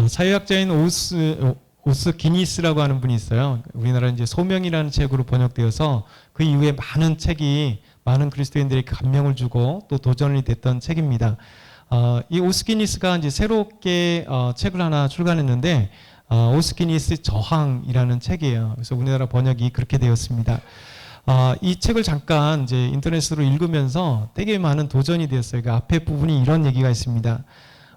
사회학자인 오스 기니스라고 하는 분이 있어요. 우리나라 이제 소명이라는 책으로 번역되어서 그 이후에 많은 책이 많은 그리스도인들에게 감명을 주고 또 도전이 됐던 책입니다. 이 오스 기니스가 이제 새롭게 책을 하나 출간했는데 오스 기니스 저항이라는 책이에요. 그래서 우리나라 번역이 그렇게 되었습니다. 이 책을 잠깐 이제 인터넷으로 읽으면서 되게 많은 도전이 되었어요. 그 앞에 부분이 이런 얘기가 있습니다.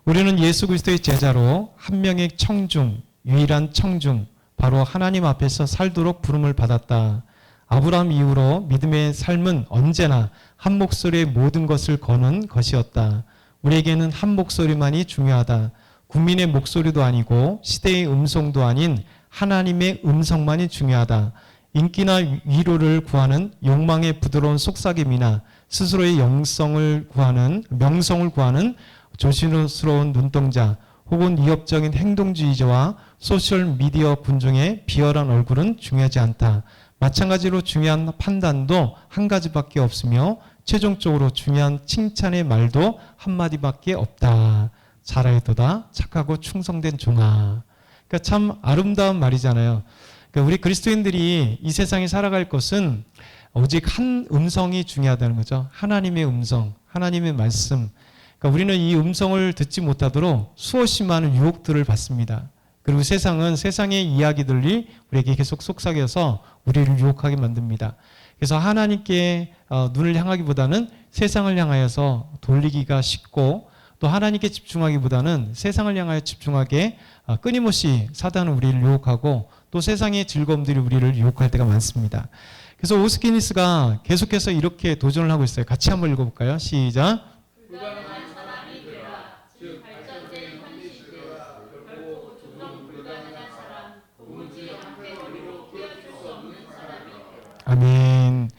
우리는 예수 그리스도의 제자로 한 명의 청중, 유일한 청중, 바로 하나님 앞에서 살도록 부름을 받았다. 아브라함 이후로 믿음의 삶은 언제나 한 목소리에 모든 것을 거는 것이었다. 우리에게는 한 목소리만이 중요하다. 국민의 목소리도 아니고 시대의 음성도 아닌 하나님의 음성만이 중요하다. 인기나 위로를 구하는 욕망의 부드러운 속삭임이나 스스로의 명성을 구하는 조심스러운 눈동자 혹은 위협적인 행동주의자와 소셜미디어 군중의 비열한 얼굴은 중요하지 않다. 마찬가지로 중요한 판단도 한 가지밖에 없으며 최종적으로 중요한 칭찬의 말도 한마디밖에 없다. 잘하였도다 착하고 충성된 종아. 그러니까 참 아름다운 말이잖아요. 그러니까 우리 그리스도인들이 이 세상에 살아갈 것은 오직 한 음성이 중요하다는 거죠. 하나님의 음성, 하나님의 말씀. 그러니까 우리는 이 음성을 듣지 못하도록 수없이 많은 유혹들을 받습니다. 그리고 세상은 세상의 이야기들이 우리에게 계속 속삭여서 우리를 유혹하게 만듭니다. 그래서 하나님께 눈을 향하기보다는 세상을 향하여서 돌리기가 쉽고 또 하나님께 집중하기보다는 세상을 향하여 집중하게 끊임없이 사단은 우리를 유혹하고 또 세상의 즐거움들이 우리를 유혹할 때가 많습니다. 그래서 오스키니스가 계속해서 이렇게 도전을 하고 있어요. 같이 한번 읽어볼까요? 시작. 불가능한 사람이 되라. 즉 발전된 현실되라. 결코 조정 불가능한 사람, 도무지 한패거리로 끼어들 수 없는 사람이 되라. 아멘.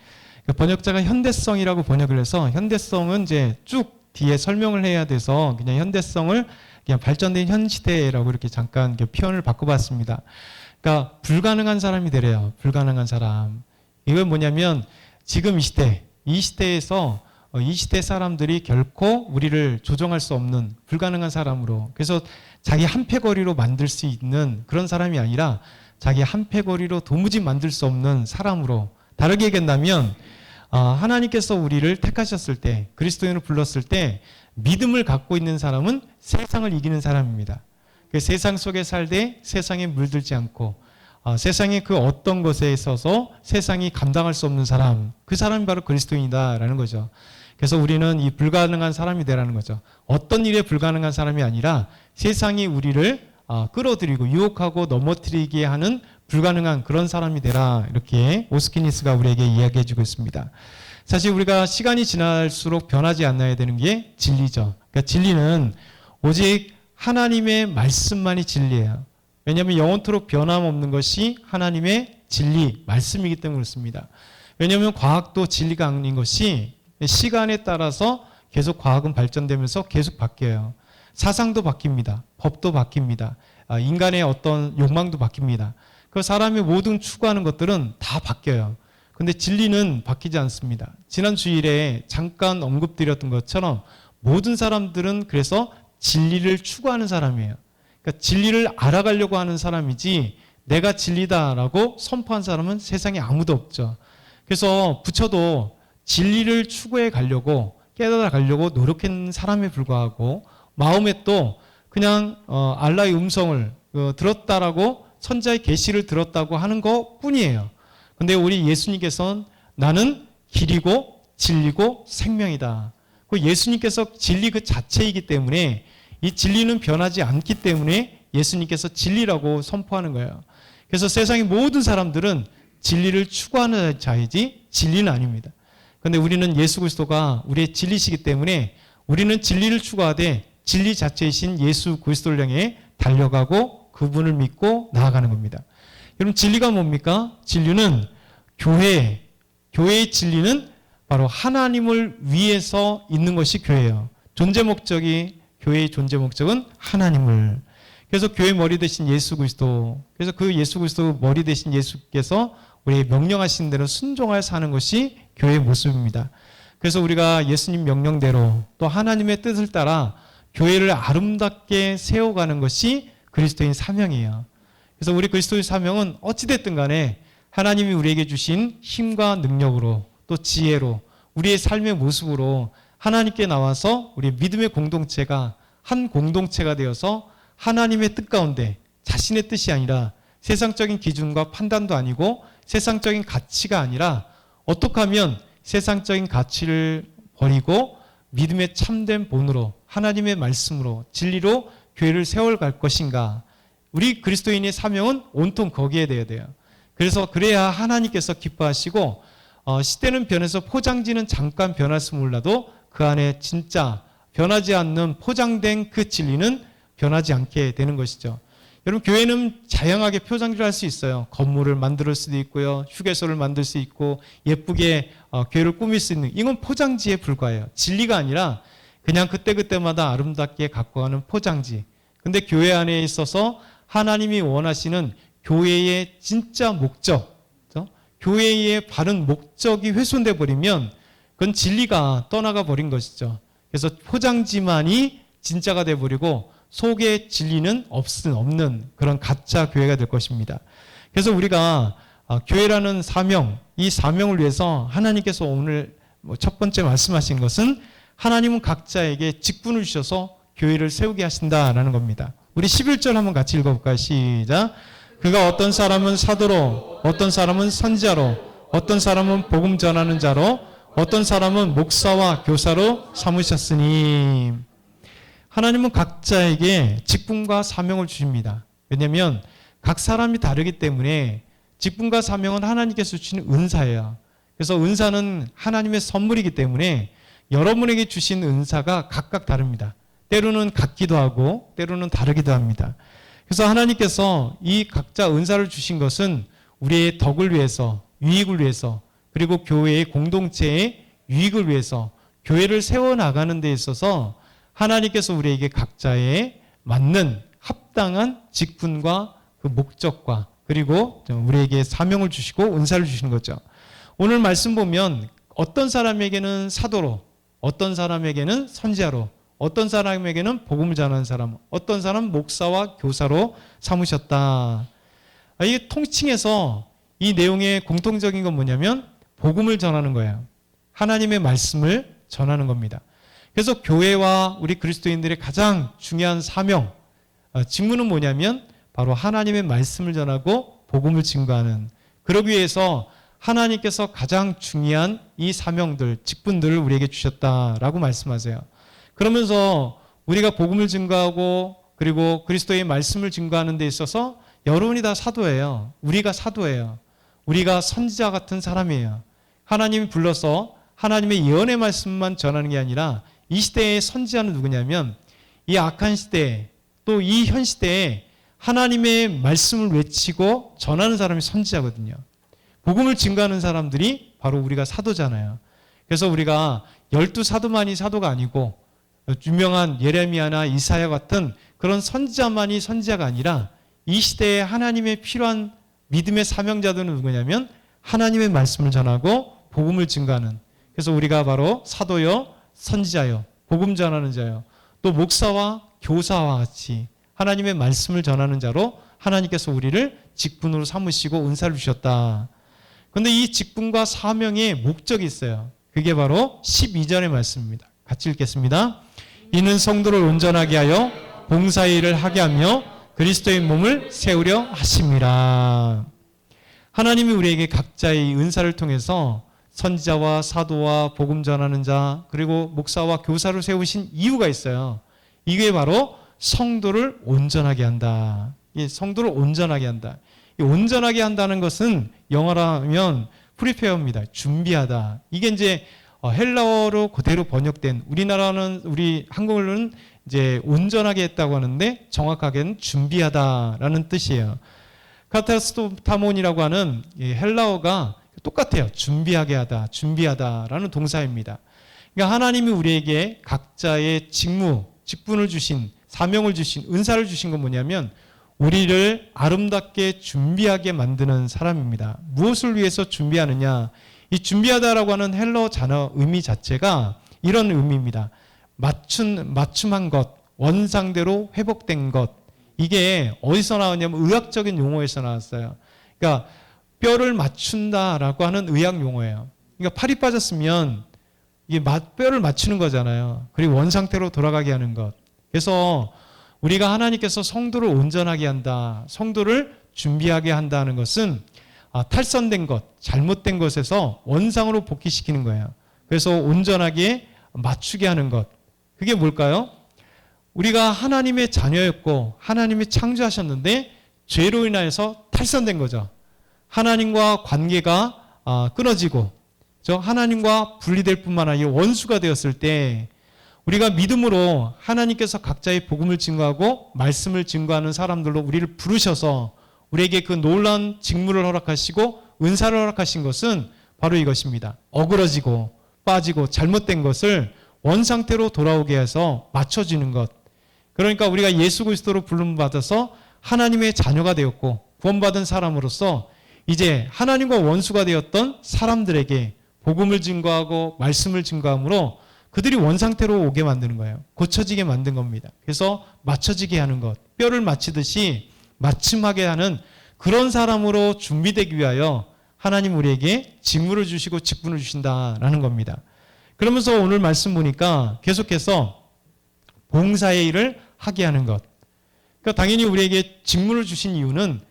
번역자가 현대성이라고 번역을 해서 현대성은 이제 쭉 뒤에 설명을 해야 돼서 그냥 현대성을 그냥 발전된 현 시대라고 이렇게 잠깐 표현을 바꿔봤습니다. 그러니까 불가능한 사람이 되래요. 불가능한 사람. 이건 뭐냐면 지금 이 시대에서 이 시대 사람들이 결코 우리를 조종할 수 없는 불가능한 사람으로, 그래서 자기 한패거리로 만들 수 있는 그런 사람이 아니라 자기 한패거리로 도무지 만들 수 없는 사람으로, 다르게 얘기한다면 하나님께서 우리를 택하셨을 때, 그리스도인을 불렀을 때 믿음을 갖고 있는 사람은 세상을 이기는 사람입니다. 그 세상 속에 살되 세상에 물들지 않고 세상의 그 어떤 것에 있어서 세상이 감당할 수 없는 사람, 그 사람이 바로 그리스도인이다라는 거죠. 그래서 우리는 이 불가능한 사람이 되라는 거죠. 어떤 일에 불가능한 사람이 아니라 세상이 우리를 끌어들이고 유혹하고 넘어뜨리게 하는 불가능한 그런 사람이 되라, 이렇게 오스키니스가 우리에게 이야기해주고 있습니다. 사실 우리가 시간이 지날수록 변하지 않아야 되는 게 진리죠. 그러니까 진리는 오직 하나님의 말씀만이 진리예요. 왜냐하면 영원토록 변함없는 것이 하나님의 진리, 말씀이기 때문에 그렇습니다. 왜냐하면 과학도 진리가 아닌 것이 시간에 따라서 계속 과학은 발전되면서 계속 바뀌어요. 사상도 바뀝니다. 법도 바뀝니다. 인간의 어떤 욕망도 바뀝니다. 그 사람이 모든 추구하는 것들은 다 바뀌어요. 근데 진리는 바뀌지 않습니다. 지난 주일에 잠깐 언급드렸던 것처럼 모든 사람들은 그래서 진리를 추구하는 사람이에요. 그러니까 진리를 알아가려고 하는 사람이지 내가 진리다라고 선포한 사람은 세상에 아무도 없죠. 그래서 부처도 진리를 추구해 가려고 깨달아 가려고 노력한 사람에 불과하고 마음에 또 그냥 알라의 음성을 들었다라고 천자의 계시를 들었다고 하는 것 뿐이에요. 근데 우리 예수님께서는 나는 길이고 진리고 생명이다. 그 예수님께서 진리 그 자체이기 때문에 이 진리는 변하지 않기 때문에 예수님께서 진리라고 선포하는 거예요. 그래서 세상의 모든 사람들은 진리를 추구하는 자이지 진리는 아닙니다. 그런데 우리는 예수 그리스도가 우리의 진리시기 때문에 우리는 진리를 추구하되 진리 자체이신 예수 그리스도를 향해 달려가고 그분을 믿고 나아가는 겁니다. 여러분, 진리가 뭡니까? 진리는 교회의 진리는 바로 하나님을 위해서 있는 것이 교회예요. 교회의 존재 목적은 하나님을. 그래서 교회 머리 대신 예수 그리스도, 그래서 그 예수 그리스도 머리 대신 예수께서 우리의 명령하신 대로 순종하여 사는 것이 교회의 모습입니다. 그래서 우리가 예수님 명령대로 또 하나님의 뜻을 따라 교회를 아름답게 세워가는 것이 그리스도인 사명이에요. 그래서 우리 그리스도의 사명은 어찌됐든 간에 하나님이 우리에게 주신 힘과 능력으로 또 지혜로 우리의 삶의 모습으로 하나님께 나와서 우리 믿음의 공동체가 한 공동체가 되어서 하나님의 뜻 가운데 자신의 뜻이 아니라 세상적인 기준과 판단도 아니고 세상적인 가치가 아니라 어떻게 하면 세상적인 가치를 버리고 믿음의 참된 본으로 하나님의 말씀으로 진리로 교회를 세워갈 것인가. 우리 그리스도인의 사명은 온통 거기에 돼야 돼요. 그래서 그래야 하나님께서 기뻐하시고 시대는 변해서 포장지는 잠깐 변할지 몰라도 그 안에 진짜 변하지 않는 포장된 그 진리는 변하지 않게 되는 것이죠. 여러분, 교회는 다양하게 포장지를 할 수 있어요. 건물을 만들 수도 있고요. 휴게소를 만들 수 있고 예쁘게 교회를 꾸밀 수 있는, 이건 포장지에 불과해요. 진리가 아니라 그냥 그때그때마다 아름답게 갖고 가는 포장지. 근데 교회 안에 있어서 하나님이 원하시는 교회의 진짜 목적, 교회의 바른 목적이 훼손돼 버리면 그건 진리가 떠나가 버린 것이죠. 그래서 포장지만이 진짜가 돼 버리고 속에 진리는 없는 그런 가짜 교회가 될 것입니다. 그래서 우리가 교회라는 사명, 이 사명을 위해서 하나님께서 오늘 첫 번째 말씀하신 것은 하나님은 각자에게 직분을 주셔서 교회를 세우게 하신다라는 겁니다. 우리 11절 한번 같이 읽어볼까요? 시작. 그가 어떤 사람은 사도로, 어떤 사람은 선지자로, 어떤 사람은 복음 전하는 자로, 어떤 사람은 목사와 교사로 삼으셨으니. 하나님은 각자에게 직분과 사명을 주십니다. 왜냐하면 각 사람이 다르기 때문에 직분과 사명은 하나님께서 주시는 은사예요. 그래서 은사는 하나님의 선물이기 때문에 여러분에게 주신 은사가 각각 다릅니다. 때로는 같기도 하고 때로는 다르기도 합니다. 그래서 하나님께서 이 각자 은사를 주신 것은 우리의 덕을 위해서, 유익을 위해서, 그리고 교회의 공동체의 유익을 위해서 교회를 세워나가는 데 있어서 하나님께서 우리에게 각자에 맞는 합당한 직분과 그 목적과 그리고 우리에게 사명을 주시고 은사를 주시는 거죠. 오늘 말씀 보면 어떤 사람에게는 사도로, 어떤 사람에게는 선지자로, 어떤 사람에게는 복음을 전하는 사람, 어떤 사람은 목사와 교사로 삼으셨다. 이게 통칭해서 이 내용의 공통적인 건 뭐냐면 복음을 전하는 거예요. 하나님의 말씀을 전하는 겁니다. 그래서 교회와 우리 그리스도인들의 가장 중요한 사명, 직무는 뭐냐면 바로 하나님의 말씀을 전하고 복음을 증거하는, 그러기 위해서 하나님께서 가장 중요한 이 사명들, 직분들을 우리에게 주셨다라고 말씀하세요. 그러면서 우리가 복음을 증거하고 그리고 그리스도의 말씀을 증거하는 데 있어서 여러분이 다 사도예요. 우리가 사도예요. 우리가 선지자 같은 사람이에요. 하나님이 불러서 하나님의 예언의 말씀만 전하는 게 아니라 이 시대의 선지자는 누구냐면 이 악한 시대 또 이 현 시대에 하나님의 말씀을 외치고 전하는 사람이 선지자거든요. 복음을 증거하는 사람들이 바로 우리가 사도잖아요. 그래서 우리가 12사도만이 사도가 아니고 유명한 예레미야나 이사야 같은 그런 선지자만이 선지자가 아니라 이 시대에 하나님의 필요한 믿음의 사명자들은 누구냐면 하나님의 말씀을 전하고 복음을 증거하는, 그래서 우리가 바로 사도요, 선지자요, 복음 전하는 자요, 또 목사와 교사와 같이 하나님의 말씀을 전하는 자로 하나님께서 우리를 직분으로 삼으시고 은사를 주셨다. 그런데 이 직분과 사명의 목적이 있어요. 그게 바로 12절의 말씀입니다. 같이 읽겠습니다. 이는 성도를 온전하게 하여 봉사의 일을 하게 하며 그리스도의 몸을 세우려 하심이라. 하나님이 우리에게 각자의 은사를 통해서 선지자와 사도와 복음 전하는 자 그리고 목사와 교사를 세우신 이유가 있어요. 이게 바로 성도를 온전하게 한다. 이 성도를 온전하게 한다. 이 온전하게 한다는 것은 영어로 하면 프리페어입니다. 준비하다. 이게 이제 헬라어로 그대로 번역된, 우리나라는 우리 한국어로는 이제 온전하게 했다고 하는데 정확하게는 준비하다라는 뜻이에요. 카타스토타몬이라고 하는 이 헬라어가 똑같아요. 준비하게 하다, 준비하다라는 동사입니다. 그러니까 하나님이 우리에게 각자의 직무, 직분을 주신, 사명을 주신, 은사를 주신 건 뭐냐면 우리를 아름답게 준비하게 만드는 사람입니다. 무엇을 위해서 준비하느냐? 이 준비하다라고 하는 헬라어 단어 의미 자체가 이런 의미입니다. 맞춤한 것, 원상대로 회복된 것, 이게 어디서 나왔냐면 의학적인 용어에서 나왔어요. 그러니까 뼈를 맞춘다라고 하는 의학 용어예요. 그러니까 팔이 빠졌으면 이게 뼈를 맞추는 거잖아요. 그리고 원 상태로 돌아가게 하는 것. 그래서 우리가 하나님께서 성도를 온전하게 한다, 성도를 준비하게 한다는 것은 탈선된 것, 잘못된 것에서 원상으로 복귀시키는 거예요. 그래서 온전하게 맞추게 하는 것. 그게 뭘까요? 우리가 하나님의 자녀였고 하나님이 창조하셨는데 죄로 인하여서 탈선된 거죠. 하나님과 관계가 끊어지고 하나님과 분리될 뿐만 아니라 원수가 되었을 때 우리가 믿음으로 하나님께서 각자의 복음을 증거하고 말씀을 증거하는 사람들로 우리를 부르셔서 우리에게 그 놀라운 직무를 허락하시고 은사를 허락하신 것은 바로 이것입니다. 어그러지고 빠지고 잘못된 것을 원상태로 돌아오게 해서 맞춰주는 것. 그러니까 우리가 예수 그리스도로 부름받아서 하나님의 자녀가 되었고 구원받은 사람으로서 이제 하나님과 원수가 되었던 사람들에게 복음을 증거하고 말씀을 증거함으로 그들이 원상태로 오게 만드는 거예요. 고쳐지게 만든 겁니다. 그래서 맞춰지게 하는 것, 뼈를 맞추듯이 맞춤하게 하는 그런 사람으로 준비되기 위하여 하나님 우리에게 직무를 주시고 직분을 주신다라는 겁니다. 그러면서 오늘 말씀 보니까 계속해서 봉사의 일을 하게 하는 것. 그러니까 당연히 우리에게 직무를 주신 이유는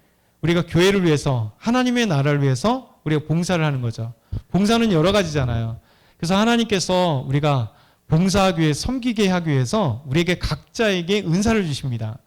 우리가 교회를 위해서 하나님의 나라를 위해서 우리가 봉사를 하는 거죠. 봉사는 여러 가지잖아요. 그래서 하나님께서 우리가 봉사하기 위해 섬기게 하기 위해서 우리에게 각자에게 은사를 주십니다.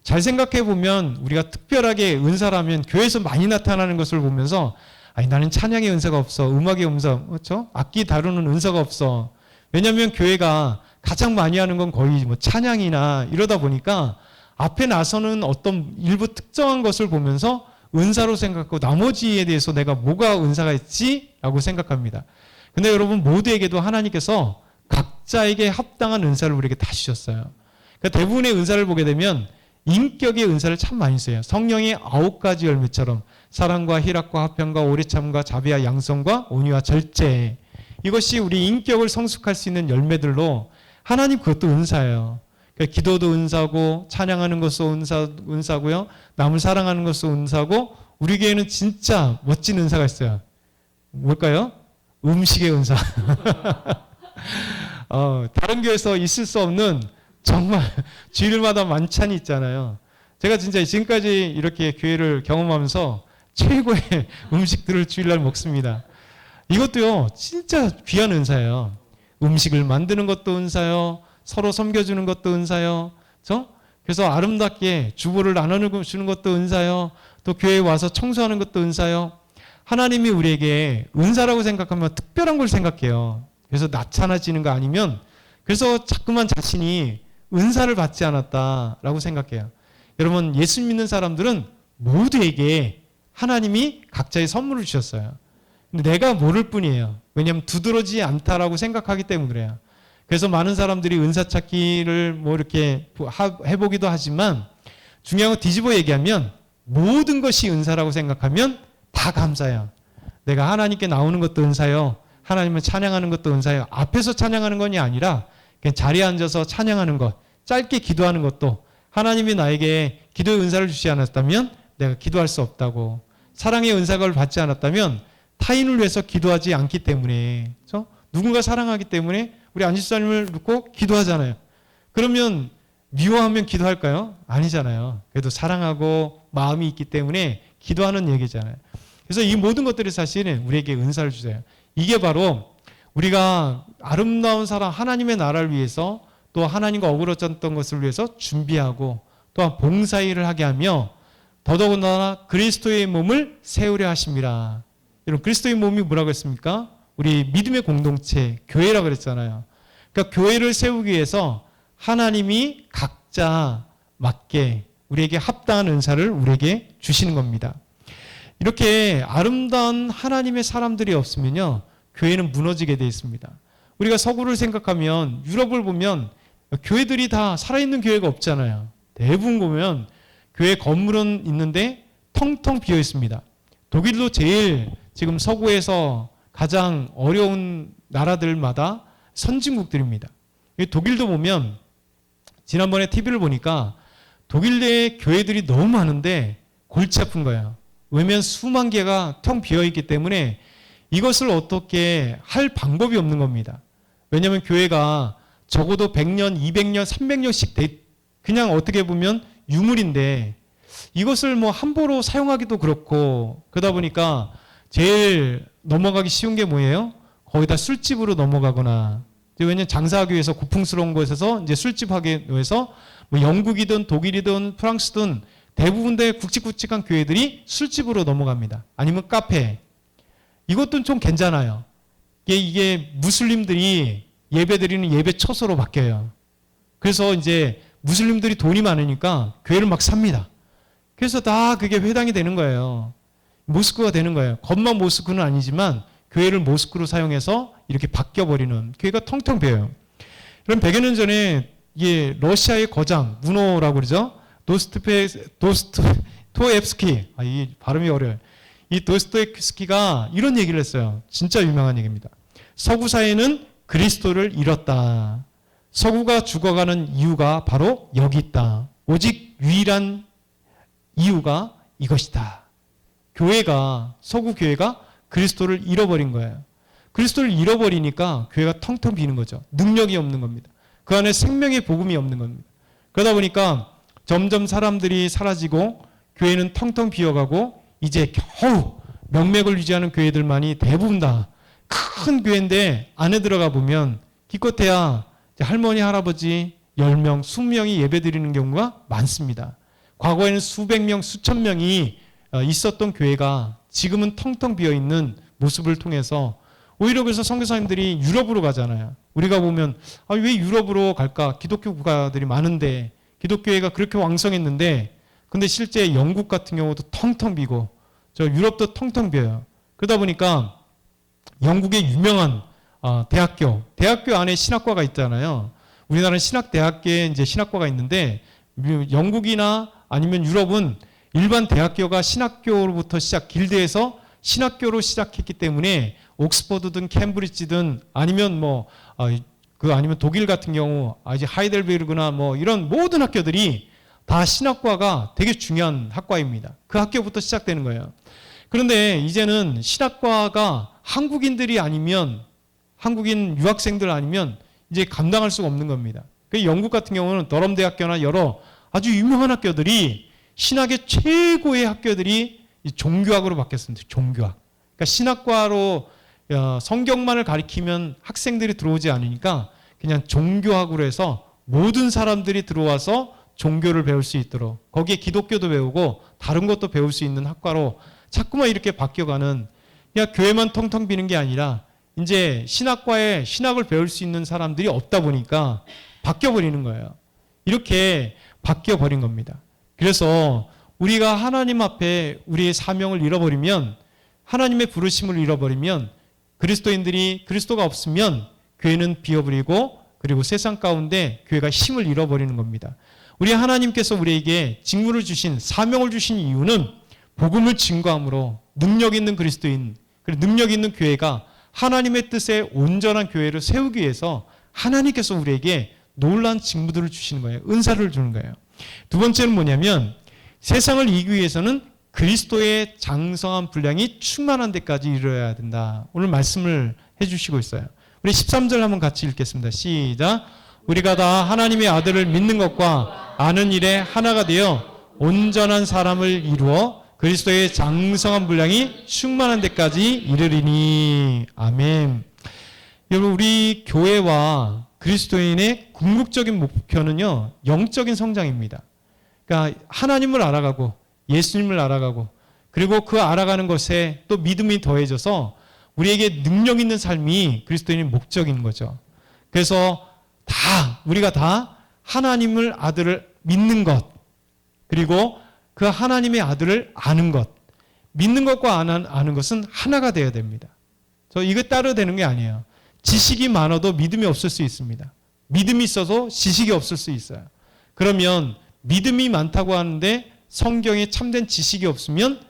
잘 생각해 보면 우리가 특별하게 은사라면 교회에서 많이 나타나는 것을 보면서 아니 나는 찬양의 은사가 없어, 음악의 은사, 그렇죠? 악기 다루는 은사가 없어. 왜냐하면 교회가 가장 많이 하는 건 거의 뭐 찬양이나 이러다 보니까 앞에 나서는 어떤 일부 특정한 것을 보면서 은사로 생각하고 나머지에 대해서 내가 뭐가 은사가 있지라고 생각합니다. 근데 여러분 모두에게도 하나님께서 각자에게 합당한 은사를 우리에게 다 주셨어요. 그러니까 대부분의 은사를 보게 되면 인격의 은사를 참 많이 써요. 성령의 9가지 열매처럼 사랑과 희락과 화평과 오래참과 자비와 양성과 온유와 절제. 이것이 우리 인격을 성숙할 수 있는 열매들로 하나님 그것도 은사예요. 그러니까 기도도 은사고 찬양하는 것도 은사고요. 남을 사랑하는 것도 은사고 우리 교회는 진짜 멋진 은사가 있어요. 뭘까요? 음식의 은사. 다른 교회에서 있을 수 없는 정말 주일마다 만찬이 있잖아요. 제가 진짜 지금까지 이렇게 교회를 경험하면서 최고의 음식들을 주일날 먹습니다. 이것도요 진짜 귀한 은사예요. 음식을 만드는 것도 은사요. 서로 섬겨주는 것도 은사요. 그래서 아름답게 주보를 나눠주는 것도 은사요. 또 교회에 와서 청소하는 것도 은사요. 하나님이 우리에게 은사라고 생각하면 특별한 걸 생각해요. 그래서 나타나지는 거 아니면 그래서 자꾸만 자신이 은사를 받지 않았다라고 생각해요. 여러분 예수 믿는 사람들은 모두에게 하나님이 각자의 선물을 주셨어요. 근데 내가 모를 뿐이에요. 왜냐하면 두드러지지 않다라고 생각하기 때문에 그래요. 그래서 많은 사람들이 은사 찾기를 뭐 이렇게 해보기도 하지만 중요한 건 뒤집어 얘기하면 모든 것이 은사라고 생각하면 다 감사해요. 내가 하나님께 나오는 것도 은사요. 하나님을 찬양하는 것도 은사요. 앞에서 찬양하는 것이 아니라 그냥 자리에 앉아서 찬양하는 것, 짧게 기도하는 것도 하나님이 나에게 기도의 은사를 주지 않았다면 내가 기도할 수 없다고. 사랑의 은사를 받지 않았다면 타인을 위해서 기도하지 않기 때문에 그렇죠? 누군가 사랑하기 때문에 우리 안집사님을 놓고 기도하잖아요. 그러면 미워하면 기도할까요? 아니잖아요. 그래도 사랑하고 마음이 있기 때문에 기도하는 얘기잖아요. 그래서 이 모든 것들이 사실은 우리에게 은사를 주세요. 이게 바로 우리가 아름다운 사랑 하나님의 나라를 위해서 또 하나님과 어우러졌던 것을 위해서 준비하고 또한 봉사일을 하게 하며 더더군다나 그리스도의 몸을 세우려 하심이라. 여러분 그리스도의 몸이 뭐라고 했습니까? 우리 믿음의 공동체 교회라고 그랬잖아요. 그러니까 교회를 세우기 위해서 하나님이 각자 맞게 우리에게 합당한 은사를 우리에게 주시는 겁니다. 이렇게 아름다운 하나님의 사람들이 없으면요 교회는 무너지게 되어 있습니다. 우리가 서구를 생각하면 유럽을 보면 교회들이 다 살아있는 교회가 없잖아요. 대부분 보면 교회 건물은 있는데 텅텅 비어 있습니다. 독일도 제일 지금 서구에서 가장 어려운 나라들마다 선진국들입니다. 독일도 보면 지난번에 TV를 보니까 독일 내에 교회들이 너무 많은데 골치 아픈 거예요. 왜냐하면 수만 개가 텅 비어있기 때문에 이것을 어떻게 할 방법이 없는 겁니다. 왜냐하면 교회가 적어도 100년, 200년, 300년씩 그냥 어떻게 보면 유물인데 이것을 뭐 함부로 사용하기도 그렇고 그러다 보니까 제일 넘어가기 쉬운 게 뭐예요? 거기다 술집으로 넘어가거나 왜냐면 장사하기 위해서 고풍스러운 곳에서 이제 술집하기 위해서 뭐 영국이든 독일이든 프랑스든 대부분의 굵직굵직한 교회들이 술집으로 넘어갑니다. 아니면 카페. 이것도 좀 괜찮아요. 이게 무슬림들이 예배드리는 예배 처소로 바뀌어요. 그래서 이제 무슬림들이 돈이 많으니까 교회를 막 삽니다. 그래서 다 그게 회당이 되는 거예요. 모스크가 되는 거예요. 겉만 모스크는 아니지만 교회를 모스크로 사용해서 이렇게 바뀌어버리는 교회가 텅텅 비어요. 그럼 100여 년 전에 이게 러시아의 거장, 문호라고 그러죠. 도스토옙스키. 이 발음이 어려워요. 이 도스토옙스키가 이런 얘기를 했어요. 진짜 유명한 얘기입니다. 서구 사회는 그리스도를 잃었다. 서구가 죽어가는 이유가 바로 여기 있다. 오직 유일한 이유가 이것이다. 교회가, 서구 교회가 그리스도를 잃어버린 거예요. 그리스도를 잃어버리니까 교회가 텅텅 비는 거죠. 능력이 없는 겁니다. 그 안에 생명의 복음이 없는 겁니다. 그러다 보니까 점점 사람들이 사라지고 교회는 텅텅 비어가고 이제 겨우 명맥을 유지하는 교회들만이 대부분 다 큰 교회인데 안에 들어가 보면 기껏해야 할머니, 할아버지 10명, 20명이 예배드리는 경우가 많습니다. 과거에는 수백 명, 수천 명이 있었던 교회가 지금은 텅텅 비어있는 모습을 통해서 오히려 그래서 선교사님들이 유럽으로 가잖아요. 우리가 보면 왜 유럽으로 갈까? 기독교 국가들이 많은데 기독교회가 그렇게 왕성했는데 근데 실제 영국 같은 경우도 텅텅 비고 저 유럽도 텅텅 비어요. 그러다 보니까 영국의 유명한 대학교 안에 신학과가 있잖아요. 우리나라는 신학대학교에 이제 신학과가 있는데 영국이나 아니면 유럽은 일반 대학교가 신학교로부터 길드에서 신학교로 시작했기 때문에 옥스퍼드든 캠브리지든 아니면 아니면 독일 같은 경우 이제 하이델베르그나 이런 모든 학교들이 다 신학과가 되게 중요한 학과입니다. 그 학교부터 시작되는 거예요. 그런데 이제는 신학과가 한국인들이 아니면 한국인 유학생들 아니면 이제 감당할 수가 없는 겁니다. 영국 같은 경우는 더럼 대학교나 여러 아주 유명한 학교들이 신학의 최고의 학교들이 종교학으로 바뀌었습니다. 종교학. 그러니까 신학과로 성경만을 가리키면 학생들이 들어오지 않으니까 그냥 종교학으로 해서 모든 사람들이 들어와서 종교를 배울 수 있도록 거기에 기독교도 배우고 다른 것도 배울 수 있는 학과로 자꾸만 이렇게 바뀌어가는 그냥 교회만 텅텅 비는 게 아니라 이제 신학과에 신학을 배울 수 있는 사람들이 없다 보니까 바뀌어버리는 거예요. 이렇게 바뀌어버린 겁니다. 그래서 우리가 하나님 앞에 우리의 사명을 잃어버리면 하나님의 부르심을 잃어버리면 그리스도인들이 그리스도가 없으면 교회는 비어버리고 그리고 세상 가운데 교회가 힘을 잃어버리는 겁니다. 우리 하나님께서 우리에게 직무를 주신 사명을 주신 이유는 복음을 증거함으로 능력 있는 그리스도인 그리고 능력 있는 교회가 하나님의 뜻에 온전한 교회를 세우기 위해서 하나님께서 우리에게 놀라운 직무들을 주시는 거예요. 은사를 주는 거예요. 두 번째는 뭐냐면 세상을 이기기 위해서는 그리스도의 장성한 분량이 충만한 데까지 이르러야 된다. 오늘 말씀을 해주시고 있어요. 우리 13절 한번 같이 읽겠습니다. 시작. 우리가 다 하나님의 아들을 믿는 것과 아는 일에 하나가 되어 온전한 사람을 이루어 그리스도의 장성한 분량이 충만한 데까지 이르리니. 아멘. 여러분 우리 교회와 그리스도인의 궁극적인 목표는요. 영적인 성장입니다. 그러니까 하나님을 알아가고 예수님을 알아가고 그리고 그 알아가는 것에 또 믿음이 더해져서 우리에게 능력 있는 삶이 그리스도인의 목적인 거죠. 그래서 우리가 다 하나님을 아들을 믿는 것 그리고 그 하나님의 아들을 아는 것 믿는 것과 아는 것은 하나가 되어야 됩니다. 이거 따로 되는 게 아니에요. 지식이 많아도 믿음이 없을 수 있습니다. 믿음이 있어도 지식이 없을 수 있어요. 그러면 믿음이 많다고 하는데 성경에 참된 지식이 없으면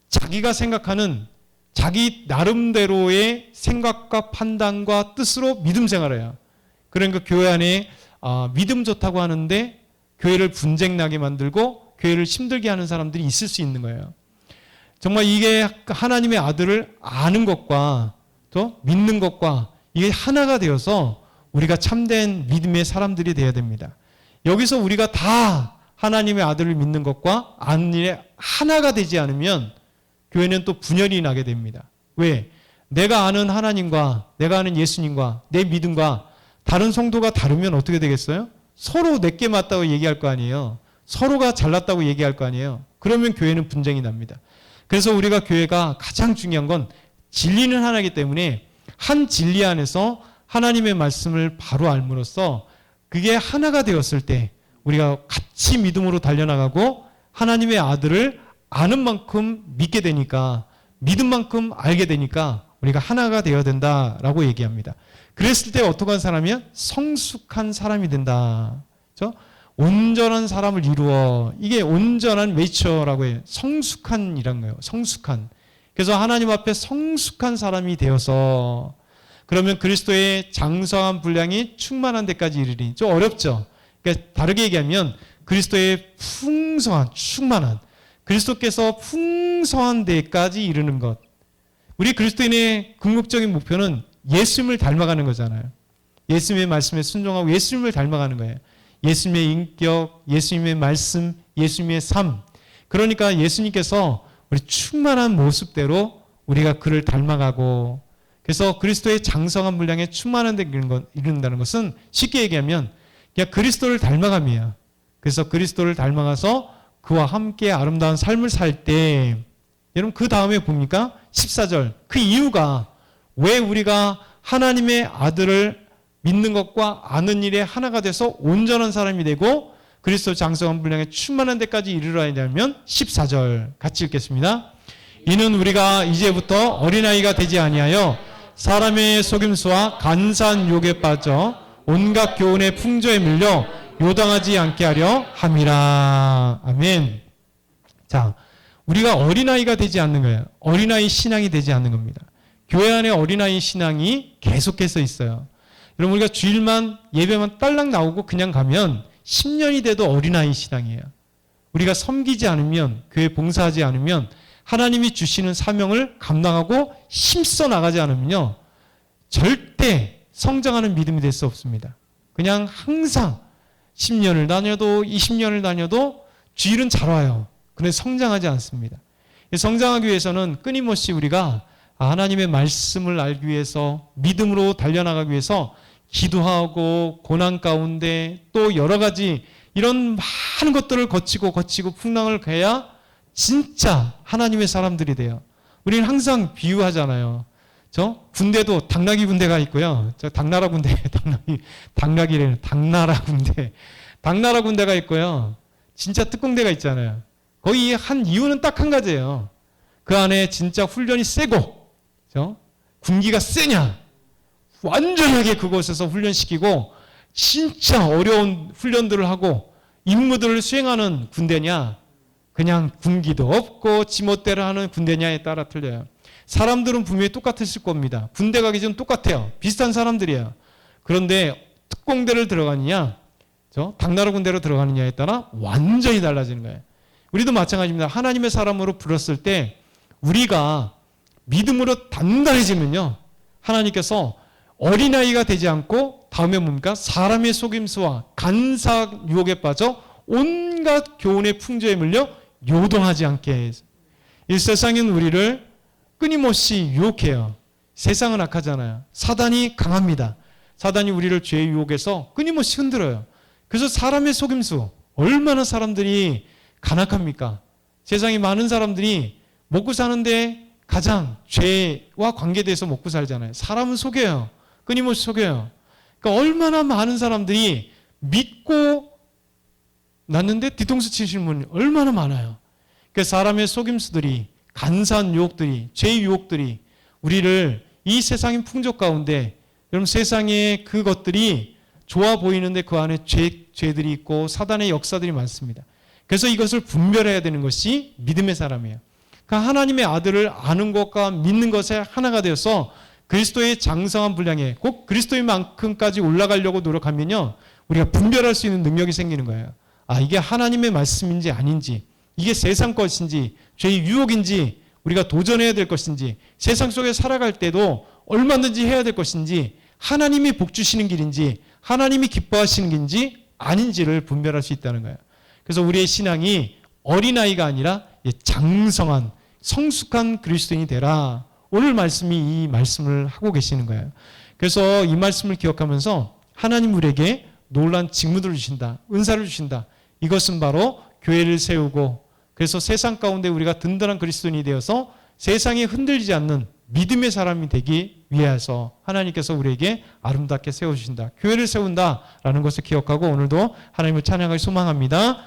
자기가 생각하는 자기 나름대로의 생각과 판단과 뜻으로 믿음 생활을 해요. 그러니까 교회 안에 믿음 좋다고 하는데 교회를 분쟁나게 만들고 교회를 힘들게 하는 사람들이 있을 수 있는 거예요. 정말 이게 하나님의 아들을 아는 것과 또 믿는 것과 이게 하나가 되어서 우리가 참된 믿음의 사람들이 되어야 됩니다. 여기서 우리가 다 하나님의 아들을 믿는 것과 아는 일에 하나가 되지 않으면 교회는 또 분열이 나게 됩니다. 왜? 내가 아는 하나님과 내가 아는 예수님과 내 믿음과 다른 성도가 다르면 어떻게 되겠어요? 서로 내게 맞다고 얘기할 거 아니에요. 서로가 잘났다고 얘기할 거 아니에요. 그러면 교회는 분쟁이 납니다. 그래서 우리가 교회가 가장 중요한 건 진리는 하나이기 때문에 한 진리 안에서 하나님의 말씀을 바로 알므로써 그게 하나가 되었을 때 우리가 같이 믿음으로 달려나가고 하나님의 아들을 아는 만큼 믿게 되니까 믿은 만큼 알게 되니까 우리가 하나가 되어야 된다라고 얘기합니다. 그랬을 때 어떠한 사람이야? 성숙한 사람이 된다. 그렇죠? 온전한 사람을 이루어. 이게 온전한 메이처라고 해요. 성숙한이란 거예요. 성숙한. 그래서 하나님 앞에 성숙한 사람이 되어서 그러면 그리스도의 장성한 분량이 충만한 데까지 이르리. 좀 어렵죠. 그러니까 다르게 얘기하면 그리스도의 풍성한 충만한 그리스도께서 풍성한 데까지 이르는 것. 우리 그리스도인의 궁극적인 목표는 예수님을 닮아가는 거잖아요. 예수님의 말씀에 순종하고 예수님을 닮아가는 거예요. 예수님의 인격, 예수님의 말씀, 예수님의 삶. 그러니까 예수님께서 우리 충만한 모습대로 우리가 그를 닮아가고 그래서 그리스도의 장성한 분량에 충만한 데 이른다는 것은 쉽게 얘기하면 그냥 그리스도를 닮아감이에요. 그래서 그리스도를 닮아가서 그와 함께 아름다운 삶을 살 때 여러분 그 다음에 봅니까? 14절. 그 이유가 왜 우리가 하나님의 아들을 믿는 것과 아는 일에 하나가 돼서 온전한 사람이 되고 그리스도 장성한 분량에 충만한 데까지 이르러야 하냐면 14절 같이 읽겠습니다. 이는 우리가 이제부터 어린아이가 되지 아니하여 사람의 속임수와 간사한 유혹에 빠져 온갖 교훈의 풍조에 밀려 요당하지 않게 하려 함이라. 아멘. 자, 우리가 어린아이가 되지 않는 거예요. 어린아이 신앙이 되지 않는 겁니다. 교회 안에 어린아이 신앙이 계속해서 있어요. 여러분 우리가 주일만 예배만 딸랑 나오고 그냥 가면 10년이 돼도 어린아이 신앙이에요. 우리가 섬기지 않으면 교회 봉사하지 않으면 하나님이 주시는 사명을 감당하고 힘써 나가지 않으면요 절대 성장하는 믿음이 될 수 없습니다. 그냥 항상 10년을 다녀도 20년을 다녀도 주일은 잘 와요. 그런데 성장하지 않습니다. 성장하기 위해서는 끊임없이 우리가 하나님의 말씀을 알기 위해서 믿음으로 달려나가기 위해서 기도하고 고난 가운데 또 여러 가지 이런 많은 것들을 거치고 풍랑을 가야 진짜 하나님의 사람들이 돼요. 우리는 항상 비유하잖아요. 군대도 당나귀 군대가 있고요. 당나라 군대, 당나귀래는 당나라 군대. 당나라 군대가 있고요. 진짜 특공대가 있잖아요. 거기 한 이유는 딱 한 가지예요. 그 안에 진짜 훈련이 세고, 군기가 세냐? 완전하게 그곳에서 훈련시키고, 진짜 어려운 훈련들을 하고, 임무들을 수행하는 군대냐? 그냥 군기도 없고, 지멋대로 하는 군대냐에 따라 틀려요. 사람들은 분명히 똑같았을 겁니다. 군대 가기 전 똑같아요. 비슷한 사람들이에요. 그런데 특공대를 들어가느냐, 당나라 군대로 들어가느냐에 따라 완전히 달라지는 거예요. 우리도 마찬가지입니다. 하나님의 사람으로 불렀을 때 우리가 믿음으로 단단해지면요, 하나님께서 어린아이가 되지 않고 다음에 뭡니까? 사람의 속임수와 간사한 유혹에 빠져 온갖 교훈의 풍조에 물려 요동하지 않게 해서. 이 세상은 우리를 끊임없이 유혹해요. 세상은 악하잖아요. 사단이 강합니다. 사단이 우리를 죄의 유혹에서 끊임없이 흔들어요. 그래서 사람의 속임수, 얼마나 사람들이 간악합니까? 세상에 많은 사람들이 먹고 사는데 가장 죄와 관계돼서 먹고 살잖아요. 사람은 속여요. 끊임없이 속여요. 그러니까 얼마나 많은 사람들이 믿고 났는데 뒤통수 치시는 분이 얼마나 많아요. 그러니까 사람의 속임수들이, 간사한 유혹들이, 죄의 유혹들이 우리를 이 세상의 풍조 가운데, 여러분 세상에 그것들이 좋아 보이는데 그 안에 죄들이 있고 사단의 역사들이 많습니다. 그래서 이것을 분별해야 되는 것이 믿음의 사람이에요. 그러니까 하나님의 아들을 아는 것과 믿는 것에 하나가 되어서 그리스도의 장성한 분량에 꼭 그리스도인 만큼까지 올라가려고 노력하면요, 우리가 분별할 수 있는 능력이 생기는 거예요. 이게 하나님의 말씀인지 아닌지, 이게 세상 것인지 죄의 유혹인지 우리가 도전해야 될 것인지, 세상 속에 살아갈 때도 얼마든지 해야 될 것인지, 하나님이 복 주시는 길인지 하나님이 기뻐하시는 길인지 아닌지를 분별할 수 있다는 거예요. 그래서 우리의 신앙이 어린아이가 아니라 장성한 성숙한 그리스도인이 되라. 오늘 말씀이 이 말씀을 하고 계시는 거예요. 그래서 이 말씀을 기억하면서 하나님 우리에게 놀라운 직무들을 주신다. 은사를 주신다. 이것은 바로 교회를 세우고, 그래서 세상 가운데 우리가 든든한 그리스도인이 되어서 세상에 흔들리지 않는 믿음의 사람이 되기 위해서 하나님께서 우리에게 아름답게 세워주신다. 교회를 세운다라는 것을 기억하고 오늘도 하나님을 찬양하기 소망합니다.